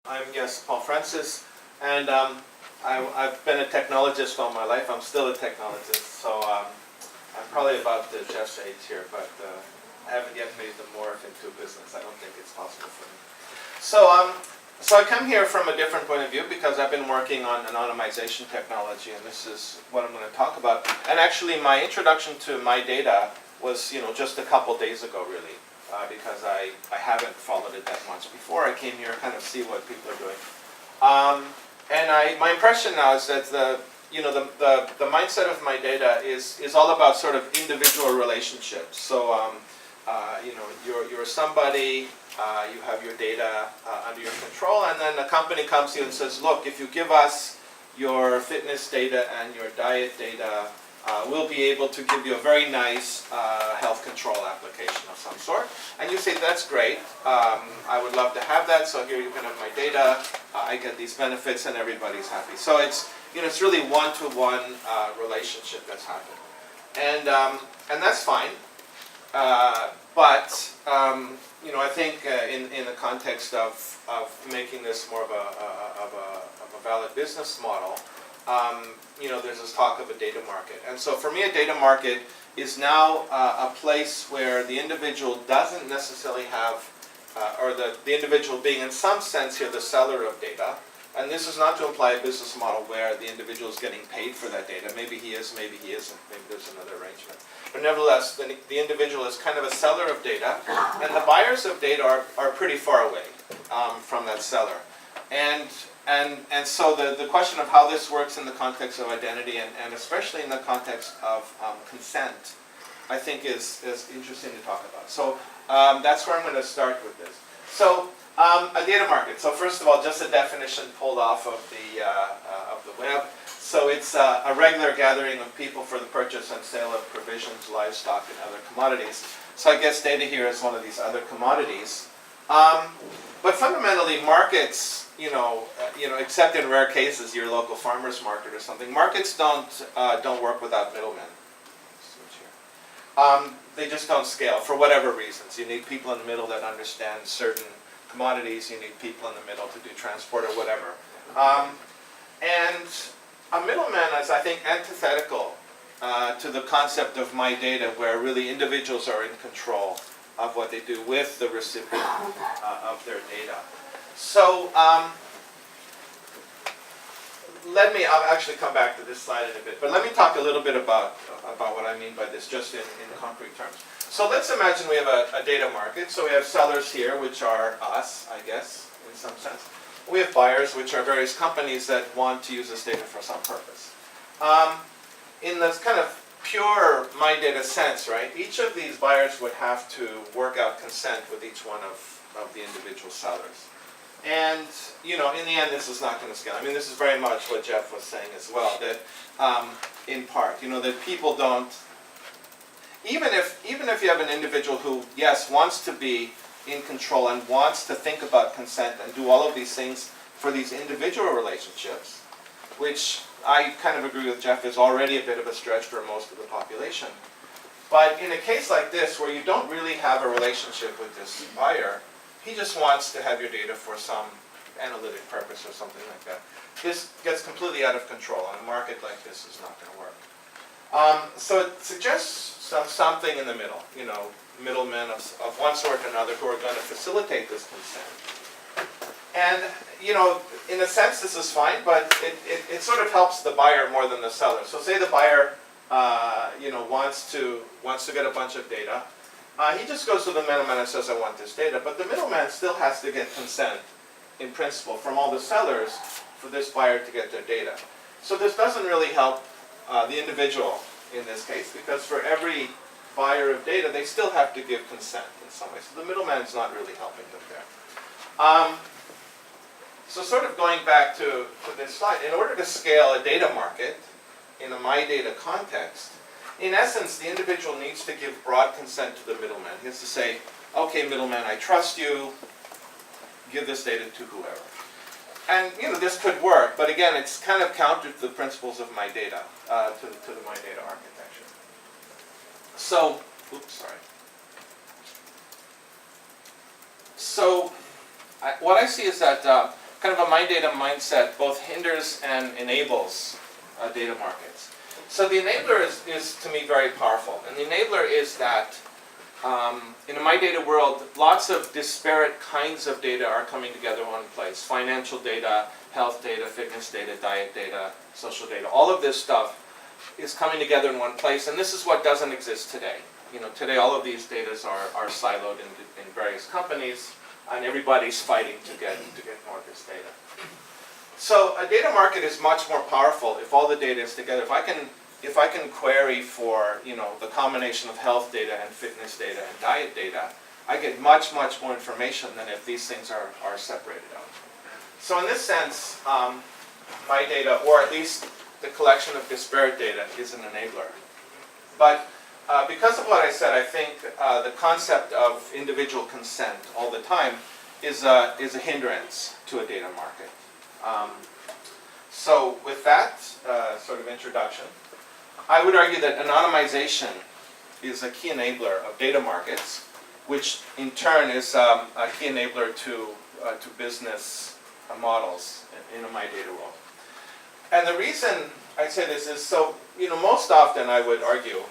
I'm Paul Francis, and I've been a technologist all my life. I'm still a technologist, so I'm probably about Jeff's age here, but I haven't yet made the morph into business. I don't think it's possible for me. So I come here from a different point of view because I've been working on anonymization technology, and this is what I'm going to talk about. And actually, my introduction to MyData was, just a couple days ago, really. Because I haven't followed it that much before. I came here to kind of see what people are doing. And my impression now is that the mindset of MyData is all about sort of individual relationships. So you're somebody, you have your data under your control, and then a company comes to you and says, look, if you give us your fitness data and your diet data, we'll be able to give you a very nice health control application of some sort. And you say, that's great, I would love to have that, so here you can have my data, I get these benefits, and everybody's happy. So it's really one-to-one relationship that's happening. And that's fine, but I think in the context of making this more of a valid business model, there's this talk of a data market. And so for me, a data market is now a place where the individual doesn't necessarily have, or the individual being in some sense here the seller of data. And this is not to imply a business model where the individual is getting paid for that data. Maybe he is, maybe he isn't, maybe there's another arrangement. But nevertheless, the individual is kind of a seller of data, and the buyers of data are pretty far away from that seller. And so the question of how this works in the context of identity, and especially in the context of consent, I think is interesting to talk about. So that's where I'm going to start with this. So a data market. So first of all, just a definition pulled off of the web. So it's a regular gathering of people for the purchase and sale of provisions, livestock, and other commodities. So I guess data here is one of these other commodities. But fundamentally, markets, except in rare cases, your local farmer's market or something, markets don't work without middlemen. They just don't scale for whatever reasons. You need people in the middle that understand certain commodities. You need people in the middle to do transport or whatever. And a middleman is, I think, antithetical to the concept of MyData, where really individuals are in control of what they do with the recipient of their data. So I'll actually come back to this slide in a bit, but let me talk a little bit about what I mean by this, just in concrete terms. So let's imagine we have a data market. So we have sellers here, which are us, I guess, in some sense. We have buyers, which are various companies that want to use this data for some purpose. In this kind of pure MyData sense, right, each of these buyers would have to work out consent with each one of the individual sellers. And, in the end, this is not going to scale. I mean, this is very much what Jeff was saying as well, that in part, that people don't, even if you have an individual who, yes, wants to be in control and wants to think about consent and do all of these things for these individual relationships, which I kind of agree with Jeff is already a bit of a stretch for most of the population. But in a case like this, where you don't really have a relationship with this buyer, he just wants to have your data for some analytic purpose or something like that. This gets completely out of control. On a market like this, is not going to work. So it suggests something in the middle, middlemen of one sort or another who are going to facilitate this consent. And, in a sense, this is fine, but it sort of helps the buyer more than the seller. So say the buyer, wants to get a bunch of data. He just goes to the middleman and says, I want this data. But the middleman still has to get consent, in principle, from all the sellers for this buyer to get their data. So this doesn't really help the individual in this case, because for every buyer of data, they still have to give consent in some way. So the middleman is not really helping them there. So sort of going back to this slide, in order to scale a data market in a MyData context, in essence, the individual needs to give broad consent to the middleman. He has to say, okay, middleman, I trust you, give this data to whoever. And this could work, but again, it's kind of counter to the principles of MyData, to the MyData architecture. So, So what I see is that kind of a MyData mindset both hinders and enables data markets. So the enabler is to me very powerful, and the enabler is that in a MyData world, lots of disparate kinds of data are coming together in one place. Financial data, health data, fitness data, diet data, social data, all of this stuff is coming together in one place, and this is what doesn't exist today. Today all of these data are siloed in various companies, and everybody's fighting to get more of this data. So a data market is much more powerful if all the data is together. If I can query for the combination of health data and fitness data and diet data, I get much more information than if these things are separated out. So in this sense, MyData, or at least the collection of disparate data, is an enabler. But because of what I said, I think the concept of individual consent all the time is a hindrance to a data market. So with that sort of introduction, I would argue that anonymization is a key enabler of data markets, which in turn is a key enabler to business models in a MyData world. And the reason I say this is so, most often I would argue,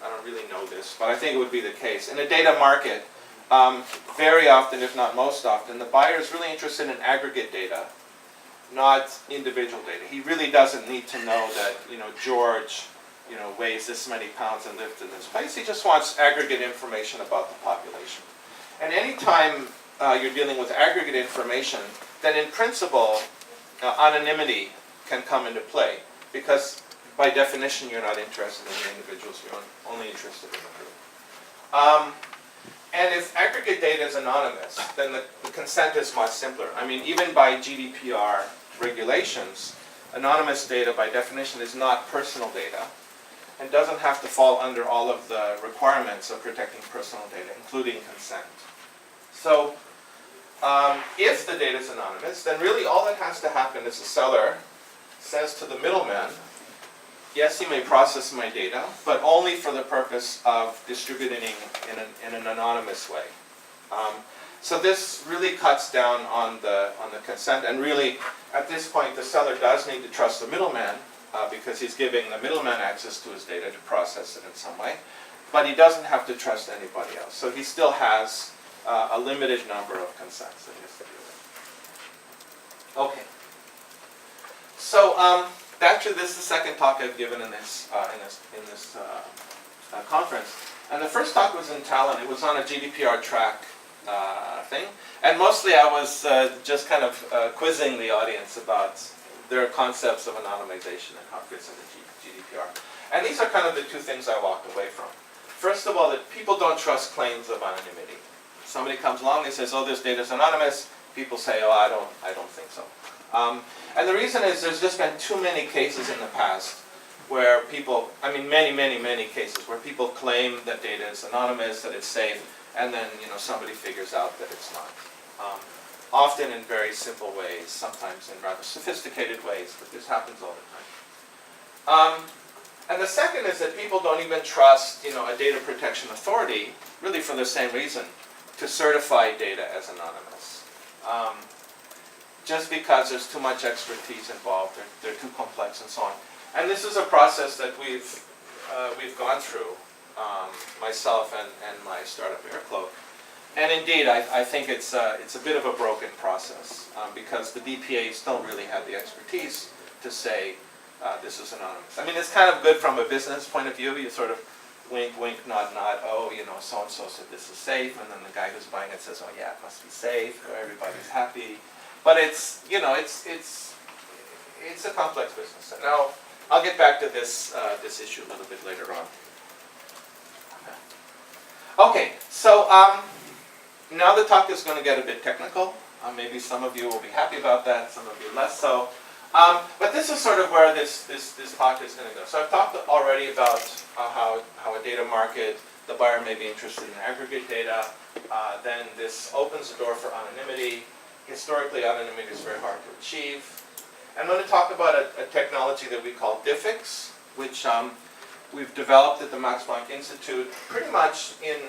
I don't really know this, but I think it would be the case, in a data market, very often, if not most often, the buyer is really interested in aggregate data, not individual data. He really doesn't need to know that, George, weighs this many pounds and lives in this place. He just wants aggregate information about the population. And anytime you're dealing with aggregate information, then in principle, anonymity can come into play, because by definition you're not interested in the individuals, you're only interested in the group. And if aggregate data is anonymous, then the consent is much simpler. I mean, even by GDPR regulations, anonymous data by definition is not personal data and doesn't have to fall under all of the requirements of protecting personal data, including consent. So if the data is anonymous, then really all that has to happen is the seller says to the middleman, yes, you may process my data, but only for the purpose of distributing in an anonymous way. So this really cuts down on the consent, and really at this point the seller does need to trust the middleman because he's giving the middleman access to his data to process it in some way, but he doesn't have to trust anybody else. So he still has a limited number of consents that he has to deal with. Okay. So actually, this is the second talk I've given in this conference, and the first talk was in Tallinn. It was on a GDPR track thing, and mostly I was just kind of quizzing the audience about their concepts of anonymization and how it fits into GDPR. And these are kind of the two things I walked away from. First of all, that people don't trust claims of anonymity. Somebody comes along and says, "Oh, this data is anonymous." People say, "Oh, I don't think so." And the reason is there's just been too many cases in the past where people, many cases where people claim that data is anonymous, that it's safe, and then somebody figures out that it's not. Often in very simple ways, sometimes in rather sophisticated ways, but this happens all the time. And the second is that people don't even trust a data protection authority, really for the same reason, to certify data as anonymous. Just because there's too much expertise involved, they're too complex and so on. And this is a process that we've gone through, myself and my startup Aircloak. And indeed, I think it's a bit of a broken process because the DPAs don't really have the expertise to say this is anonymous. I mean, it's kind of good from a business point of view. You sort of wink, wink, nod, nod. Oh, so-and-so said this is safe, and then the guy who's buying it says, "Oh yeah, it must be safe." Or everybody's happy. But it's a complex business. And now I'll get back to this issue a little bit later on. Okay, so now the talk is going to get a bit technical. Maybe some of you will be happy about that, some of you less so. But this is sort of where this talk is going to go. So I've talked already about how a data market, the buyer may be interested in aggregate data. Then this opens the door for anonymity. Historically, anonymity is very hard to achieve. I'm going to talk about a technology that we call Diffix, which we've developed at the Max Planck Institute, pretty much in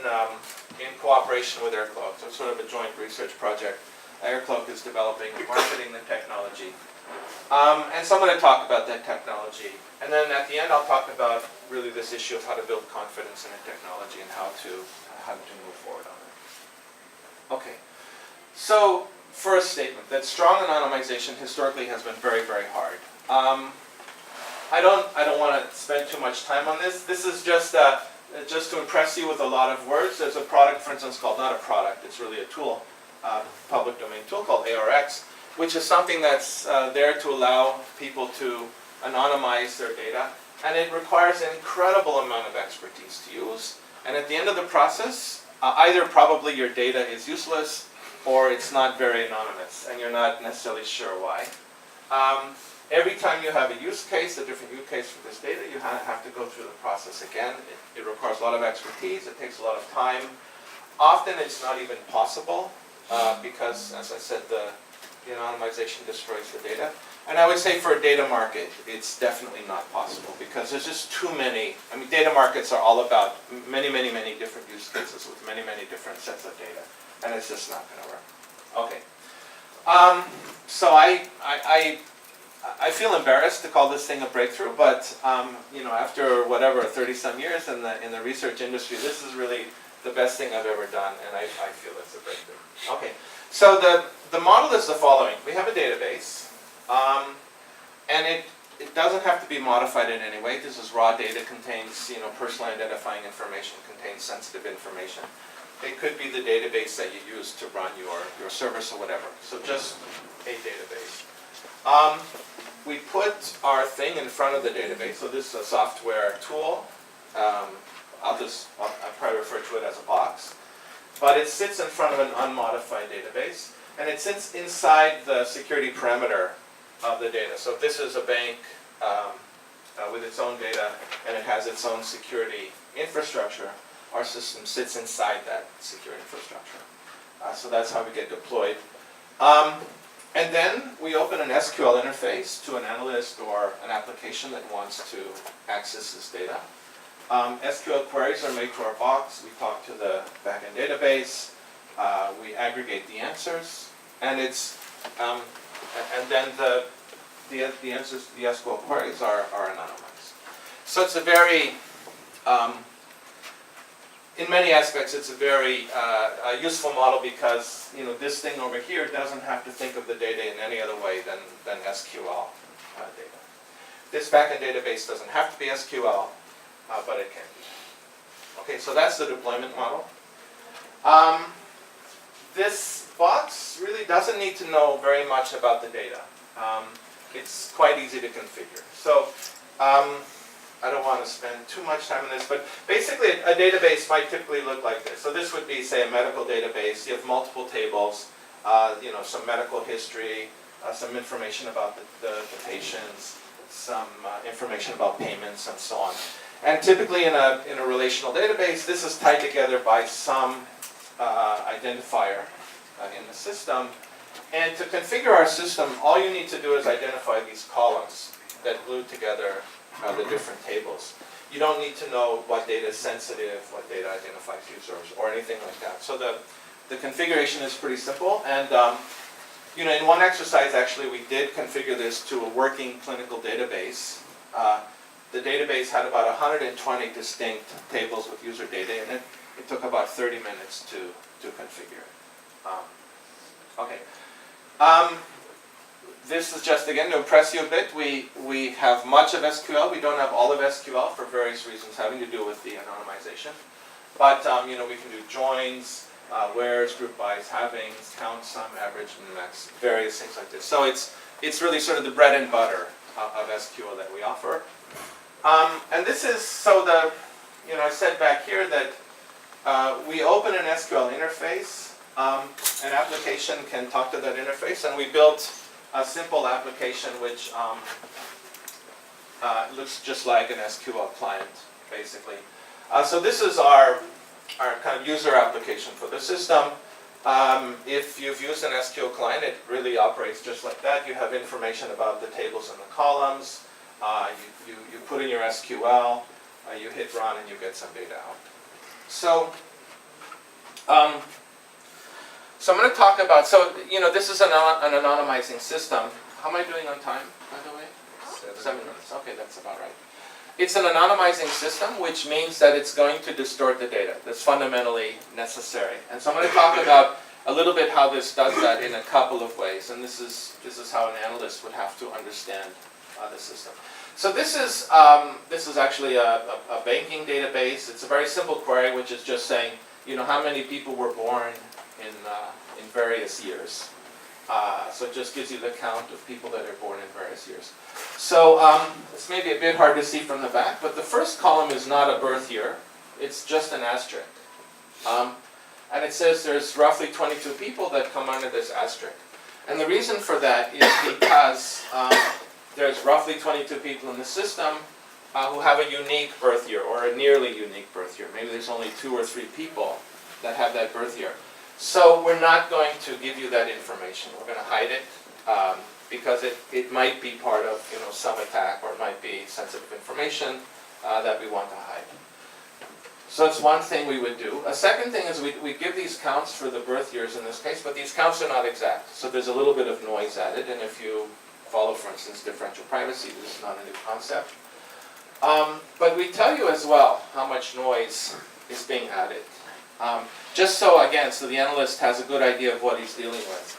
cooperation with Aircloak. So it's sort of a joint research project. Aircloak is developing and marketing the technology. And so I'm going to talk about that technology. And then at the end I'll talk about really this issue of how to build confidence in a technology and how to move forward on it. Okay, so first statement, that strong anonymization historically has been very, very hard. I don't want to spend too much time on this. This is just to impress you with a lot of words. There's a product, for instance, called, not a product, it's really a tool, public domain tool called ARX, which is something that's there to allow people to anonymize their data. And it requires an incredible amount of expertise to use. And at the end of the process, either probably your data is useless or it's not very anonymous and you're not necessarily sure why. Every time you have a use case, a different use case for this data, you have to go through the process again. It requires a lot of expertise, it takes a lot of time. Often it's not even possible because, as I said, the anonymization destroys the data. And I would say for a data market, it's definitely not possible because there's just too many. I mean, data markets are all about many, many, many different use cases with many, many different sets of data. And it's just not going to work. Okay. So I feel embarrassed to call this thing a breakthrough, but after whatever 30-some years in the research industry, this is really the best thing I've ever done, and I feel it's a breakthrough. Okay, so the model is the following: we have a database, and it doesn't have to be modified in any way. This is raw data, contains personal identifying information, contains sensitive information. It could be the database that you use to run your service or whatever. So just a database. We put our thing in front of the database. So this is a software tool. I'll probably refer to it as a box. But it sits in front of an unmodified database. And it sits inside the security parameter of the data. So if this is a bank with its own data and it has its own security infrastructure, our system sits inside that secure infrastructure. So that's how we get deployed. And then we open an SQL interface to an analyst or an application that wants to access this data. SQL queries are made to our box. We talk to the backend database. We aggregate the answers, and then the answers to the SQL queries are anonymized. So it's a very in many aspects, it's a very useful model because this thing over here doesn't have to think of the data in any other way than SQL data. This backend database doesn't have to be SQL, but it can be. Okay, so that's the deployment model. This box really doesn't need to know very much about the data. It's quite easy to configure. So I don't want to spend too much time on this, but basically a database might typically look like this. So this would be, say, a medical database. You have multiple tables, some medical history, some information about the patients, some information about payments, and so on. And typically in a relational database, this is tied together by some identifier in the system. And to configure our system, all you need to do is identify these columns that glue together the different tables. You don't need to know what data is sensitive, what data identifies users, or anything like that. So the configuration is pretty simple. And in one exercise, actually, we did configure this to a working clinical database. The database had about 120 distinct tables with user data in it. It took about 30 minutes to configure it. Okay. This is just, again, to impress you a bit. We have much of SQL. We don't have all of SQL for various reasons having to do with the anonymization. But we can do joins, wheres, group bys, havings, count, sum, average, and max, various things like this. So it's really sort of the bread and butter of SQL that we offer. And this is, so I said back here that we open an SQL interface. An application can talk to that interface, and we built a simple application which looks just like an SQL client, basically. So this is our kind of user application for the system. If you've used an SQL client, it really operates just like that. You have information about the tables and the columns. You put in your SQL, you hit run, and you get some data out. So I'm going to talk about, this is an anonymizing system. How am I doing on time, by the way? 7 minutes. Okay, that's about right. It's an anonymizing system, which means that it's going to distort the data. That's fundamentally necessary. And so I'm going to talk about a little bit how this does that in a couple of ways. And this is how an analyst would have to understand the system. So this is actually a banking database. It's a very simple query, which is just saying, how many people were born in various years. So it just gives you the count of people that are born in various years. So it's maybe a bit hard to see from the back, but the first column is not a birth year. It's just an asterisk. And it says there's roughly 22 people that come under this asterisk. And the reason for that is because there's roughly 22 people in the system who have a unique birth year, or a nearly unique birth year. Maybe there's only 2 or 3 people that have that birth year. So we're not going to give you that information. We're going to hide it because it might be part of some attack, or it might be sensitive information that we want to hide. So it's one thing we would do. A second thing is we give these counts for the birth years in this case, but these counts are not exact. So there's a little bit of noise added, and if you follow, for instance, differential privacy, this is not a new concept. But we tell you as well how much noise is being added. Just so, again, so the analyst has a good idea of what he's dealing with.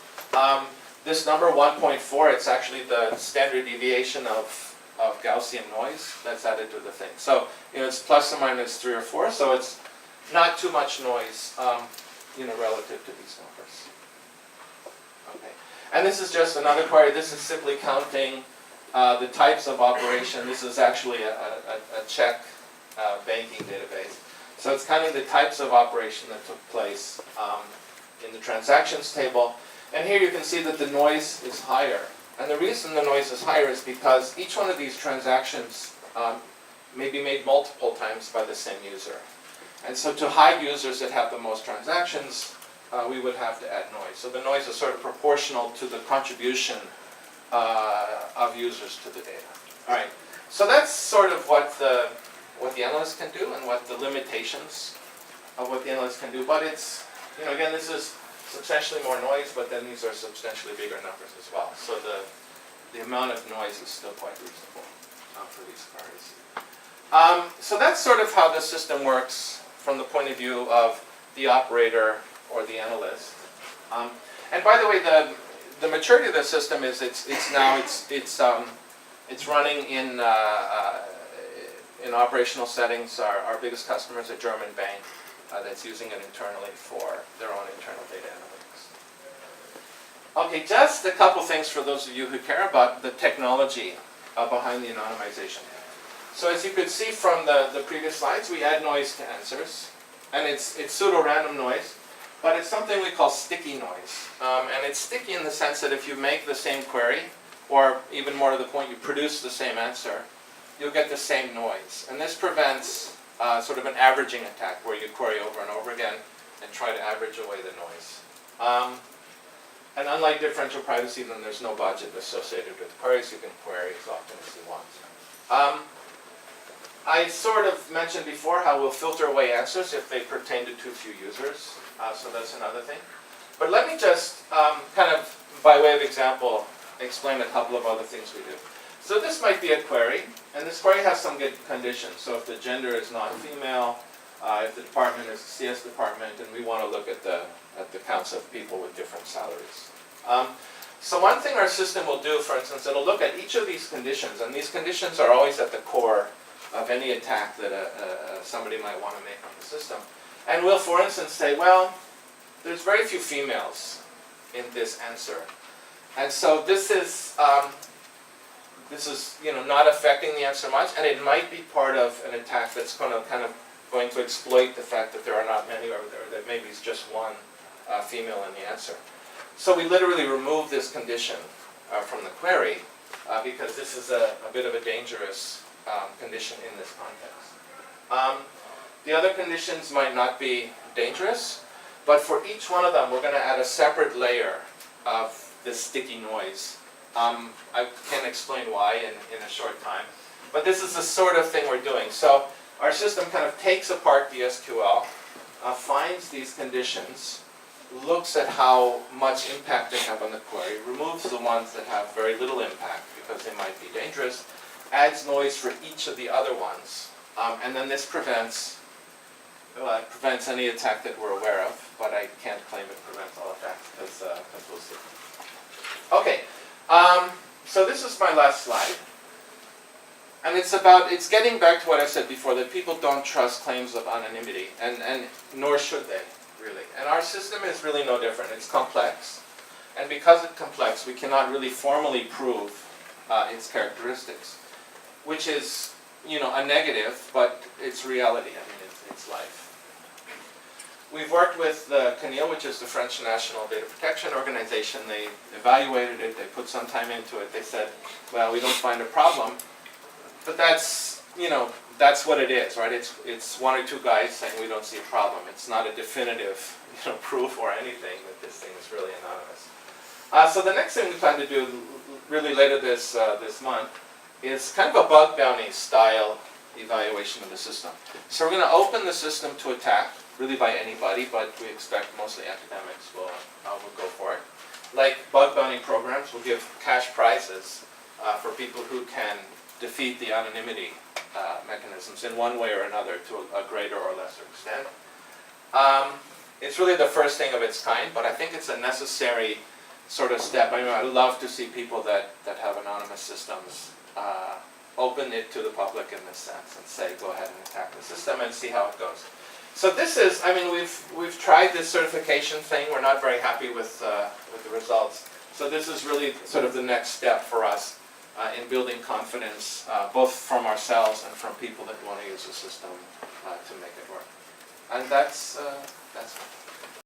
This number 1.4, it's actually the standard deviation of Gaussian noise that's added to the thing. So, it's plus or minus 3 or 4, so it's not too much noise, relative to these numbers. Okay. And this is just another query. This is simply counting the types of operation. This is actually a Czech banking database. So it's counting the types of operation that took place in the transactions table. And here you can see that the noise is higher. And the reason the noise is higher is because each one of these transactions may be made multiple times by the same user. And so to hide users that have the most transactions, we would have to add noise. So the noise is sort of proportional to the contribution of users to the data. All right. So that's sort of what the analyst can do and what the limitations of what the analyst can do. But it's, again, this is substantially more noise, but then these are substantially bigger numbers as well. So the amount of noise is still quite reasonable for these queries. So that's sort of how the system works from the point of view of the operator or the analyst. And by the way, the maturity of the system is it's running in operational settings. Our biggest customer is a German bank that's using it internally for their own internal data analytics. Okay, just a couple things for those of you who care about the technology behind the anonymization. So as you could see from the previous slides, we add noise to answers, and it's pseudo-random noise, but it's something we call sticky noise. And it's sticky in the sense that if you make the same query, or even more to the point, you produce the same answer, you'll get the same noise. And this prevents sort of an averaging attack where you query over and over again and try to average away the noise. And unlike differential privacy, then there's no budget associated with queries. You can query as often as you want. I sort of mentioned before how we'll filter away answers if they pertain to too few users. So that's another thing. But let me just kind of, by way of example, explain a couple of other things we do. So this might be a query, and this query has some good conditions. So if the gender is not female, if the department is a CS department, and we want to look at the counts of people with different salaries. So one thing our system will do, for instance, it'll look at each of these conditions, and these conditions are always at the core of any attack that somebody might want to make on the system. And we'll, for instance, say, well, there's very few females in this answer. And so this is not affecting the answer much, and it might be part of an attack that's going to exploit the fact that there are not many, or that maybe it's just one female in the answer. So we literally remove this condition from the query because this is a bit of a dangerous condition in this context. The other conditions might not be dangerous, but for each one of them we're going to add a separate layer of this sticky noise. I can explain why in a short time, but this is the sort of thing we're doing. So our system kind of takes apart the SQL, finds these conditions, looks at how much impact they have on the query, removes the ones that have very little impact because they might be dangerous, adds noise for each of the other ones, and then this prevents any attack that we're aware of, but I can't claim it prevents all attacks because we'll see. Okay, so this is my last slide. And it's getting back to what I said before, that people don't trust claims of anonymity, and nor should they, really. And our system is really no different. It's complex. And because it's complex, we cannot really formally prove its characteristics, which is, a negative, but it's reality. I mean, it's life. We've worked with the CNIL, which is the French National Data Protection Organization. They evaluated it. They put some time into it. They said, well, we don't find a problem. But that's, that's what it is, right? It's one or two guys saying we don't see a problem. It's not a definitive, proof or anything that this thing is really anonymous. So the next thing we plan to do, really later this month, is kind of a bug bounty style evaluation of the system. So we're going to open the system to attack, really by anybody, but we expect mostly academics will go for it. Like bug bounty programs, we'll give cash prizes for people who can defeat the anonymity mechanisms in one way or another to a greater or lesser extent. It's really the first thing of its kind, but I think it's a necessary sort of step. I mean, I'd love to see people that have anonymous systems open it to the public in this sense and say, go ahead and attack the system and see how it goes. So this is, I mean, we've tried this certification thing. We're not very happy with the results. So this is really sort of the next step for us in building confidence, both from ourselves and from people that want to use the system to make it work. And that's it.